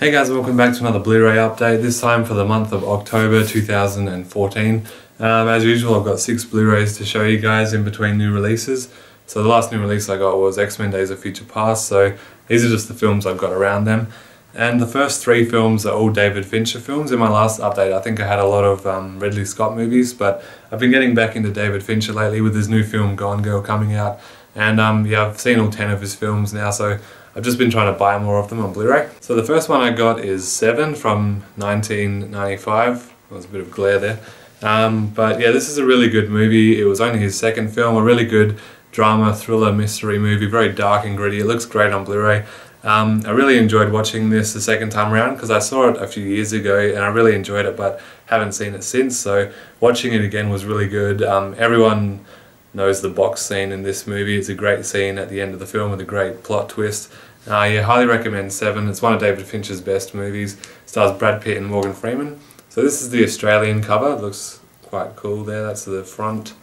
Hey guys, welcome back to another Blu-ray update, this time for the month of October 2014. As usual, I've got 6 Blu-rays to show you guys in between new releases. So the last new release I got was X-Men Days of Future Past, so these are just the films I've got around them. And the first 3 films are all David Fincher films. In my last update I think I had a lot of Ridley Scott movies, but I've been getting back into David Fincher lately with his new film Gone Girl coming out. And yeah, I've seen all 10 of his films now, so I've just been trying to buy more of them on Blu-ray. So the first one I got is Seven from 1995. There was a bit of glare there. But yeah, this is a really good movie. It was only his second film, a really good drama, thriller, mystery movie, very dark and gritty. It looks great on Blu-ray. I really enjoyed watching this the second time around because I saw it a few years ago and I really enjoyed it, but haven't seen it since, so watching it again was really good. Everyone knows the box scene in this movie. It's a great scene at the end of the film with a great plot twist. Yeah, highly recommend Seven. It's one of David Fincher's best movies. It stars Brad Pitt and Morgan Freeman. So this is the Australian cover. It looks quite cool there. That's the front,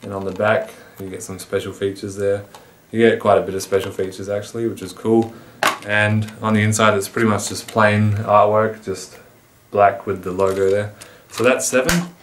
and on the back you get some special features there. You get quite a bit of special features actually, which is cool. And on the inside it's pretty much just plain artwork, just black with the logo there. So that's Seven.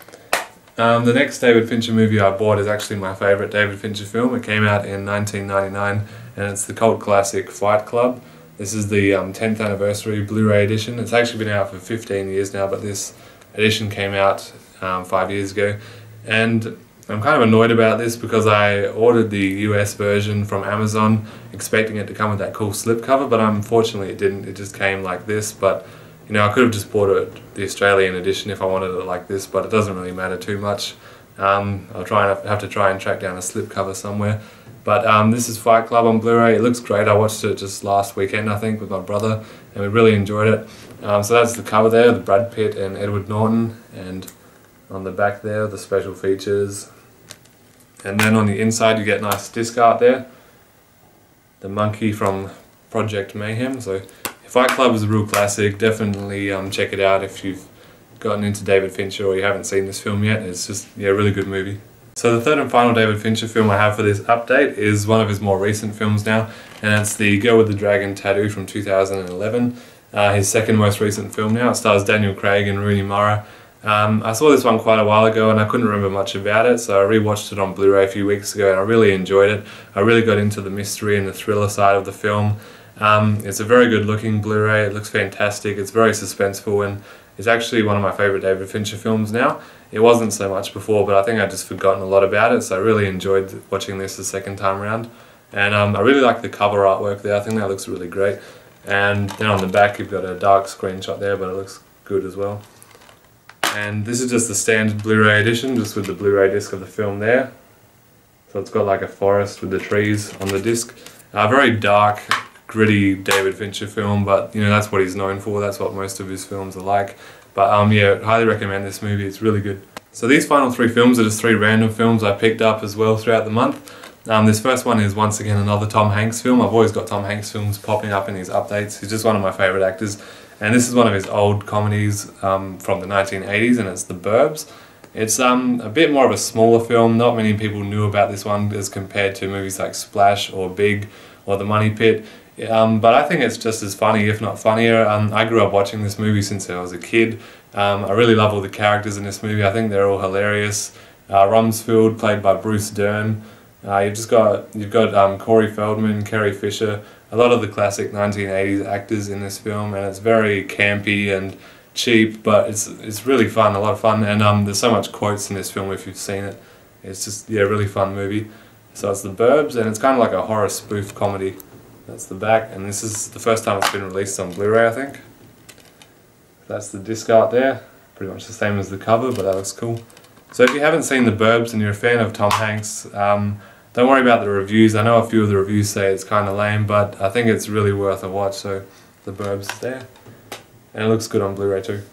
The next David Fincher movie I bought is actually my favourite David Fincher film. It came out in 1999 and it's the cult classic Fight Club. This is the 10th anniversary Blu-ray edition. It's actually been out for 15 years now, but this edition came out 5 years ago. And I'm kind of annoyed about this because I ordered the US version from Amazon expecting it to come with that cool slipcover, but unfortunately it didn't. It just came like this. But you know, I could have just bought the Australian edition if I wanted it like this, but it doesn't really matter too much. I'll have to try and track down a slipcover somewhere. But this is Fight Club on Blu-ray. It looks great. I watched it just last weekend, I think, with my brother, and we really enjoyed it. So that's the cover there, the Brad Pitt and Edward Norton, and on the back there, the special features. And then on the inside you get nice disc art there. The monkey from Project Mayhem. So Fight Club is a real classic. Definitely check it out if you've gotten into David Fincher or you haven't seen this film yet. It's just, yeah, a really good movie. So the third and final David Fincher film I have for this update is one of his more recent films now, and it's The Girl with the Dragon Tattoo from 2011. His second most recent film now. It stars Daniel Craig and Rooney Mara. I saw this one quite a while ago and I couldn't remember much about it, so I rewatched it on Blu-ray a few weeks ago and I really enjoyed it. I really got into the mystery and the thriller side of the film. It's a very good looking Blu-ray. It looks fantastic. It's very suspenseful and it's actually one of my favourite David Fincher films now. It wasn't so much before, but I think I'd just forgotten a lot about it, so I really enjoyed watching this the second time around. And I really like the cover artwork there. I think that looks really great. And then on the back you've got a dark screenshot there, but it looks good as well. And this is just the standard Blu-ray edition, just with the Blu-ray disc of the film there. So it's got like a forest with the trees on the disc. Very dark, gritty David Fincher film, but you know, that's what he's known for. That's what most of his films are like. But yeah, highly recommend this movie. It's really good. So these final 3 films are just 3 random films I picked up as well throughout the month. This first one is once again another Tom Hanks film. I've always got Tom Hanks films popping up in these updates. He's just one of my favourite actors. And this is one of his old comedies from the 1980s, and it's The Burbs. It's a bit more of a smaller film. Not many people knew about this one as compared to movies like Splash or Big or The Money Pit. But I think it's just as funny, if not funnier. I grew up watching this movie since I was a kid. I really love all the characters in this movie. I think they're all hilarious. Rumsfeld, played by Bruce Dern. You've got Corey Feldman, Carrie Fisher, a lot of the classic 1980s actors in this film, and it's very campy and cheap, but it's really fun, a lot of fun, and there's so much quotes in this film if you've seen it. It's just, yeah, a really fun movie. So it's The Burbs, and it's kind of like a horror spoof comedy. That's the back, and this is the first time it's been released on Blu-ray, I think. That's the disc art there, pretty much the same as the cover, but that looks cool. So if you haven't seen The Burbs and you're a fan of Tom Hanks, don't worry about the reviews. I know a few of the reviews say it's kind of lame, but I think it's really worth a watch. So The Burbs is there, and it looks good on Blu-ray too.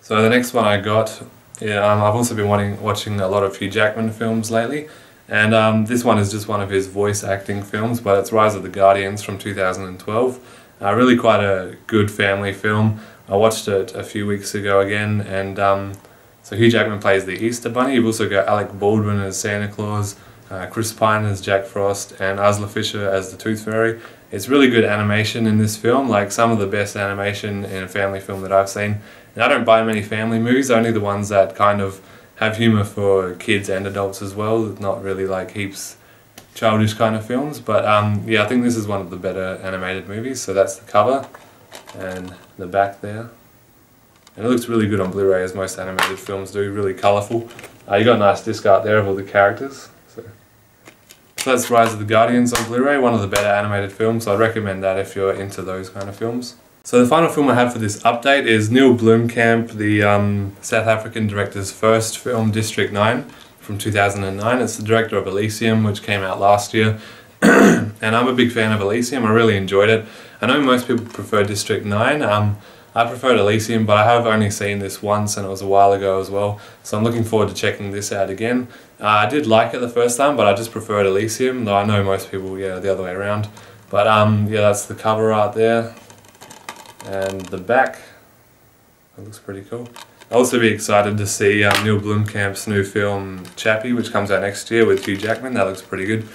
So the next one I got, I've also been watching a lot of Hugh Jackman films lately, and this one is just one of his voice acting films, but it's Rise of the Guardians from 2012. Really quite a good family film. I watched it a few weeks ago again, and so Hugh Jackman plays the Easter Bunny. You've also got Alec Baldwin as Santa Claus. Chris Pine as Jack Frost, and Asla Fisher as the Tooth Fairy. It's really good animation in this film, like some of the best animation in a family film that I've seen. And I don't buy many family movies, only the ones that kind of have humour for kids and adults as well, not really like heaps childish kind of films. But yeah, I think this is one of the better animated movies. So that's the cover and the back there. And it looks really good on Blu-ray, as most animated films do, really colourful. You got a nice disc art there of all the characters. So that's Rise of the Guardians on Blu-ray, one of the better animated films, so I'd recommend that if you're into those kind of films. So the final film I have for this update is Neil Blomkamp, the South African director's first film, District 9, from 2009. It's the director of Elysium, which came out last year. And I'm a big fan of Elysium, I really enjoyed it. I know most people prefer District 9. I preferred Elysium, but I have only seen this once and it was a while ago as well, so I'm looking forward to checking this out again. I did like it the first time, but I just preferred Elysium, though I know most people, yeah, the other way around. But yeah, that's the cover art there, and the back, that looks pretty cool. I'll also be excited to see Neil Blomkamp's new film Chappie, which comes out next year with Hugh Jackman. That looks pretty good.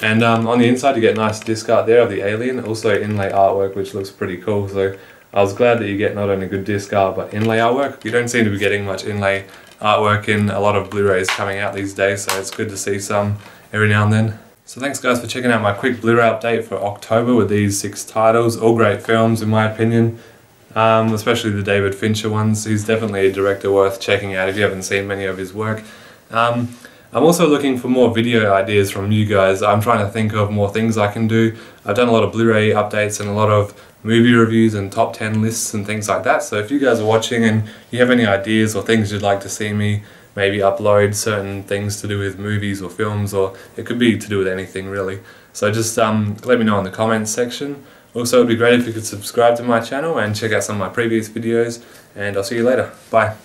And on the inside you get a nice disc art there of the alien, also inlay artwork, which looks pretty cool. So I was glad that you get not only good disc art but inlay artwork. You don't seem to be getting much inlay artwork in a lot of Blu-rays coming out these days, so it's good to see some every now and then. So thanks guys for checking out my quick Blu-ray update for October with these 6 titles. All great films in my opinion, especially the David Fincher ones. He's definitely a director worth checking out if you haven't seen many of his work. I'm also looking for more video ideas from you guys. I'm trying to think of more things I can do. I've done a lot of Blu-ray updates and a lot of movie reviews and top 10 lists and things like that. So if you guys are watching and you have any ideas or things you'd like to see me maybe upload, certain things to do with movies or films, or it could be to do with anything really. So just let me know in the comments section. Also, it would be great if you could subscribe to my channel and check out some of my previous videos, and I'll see you later. Bye.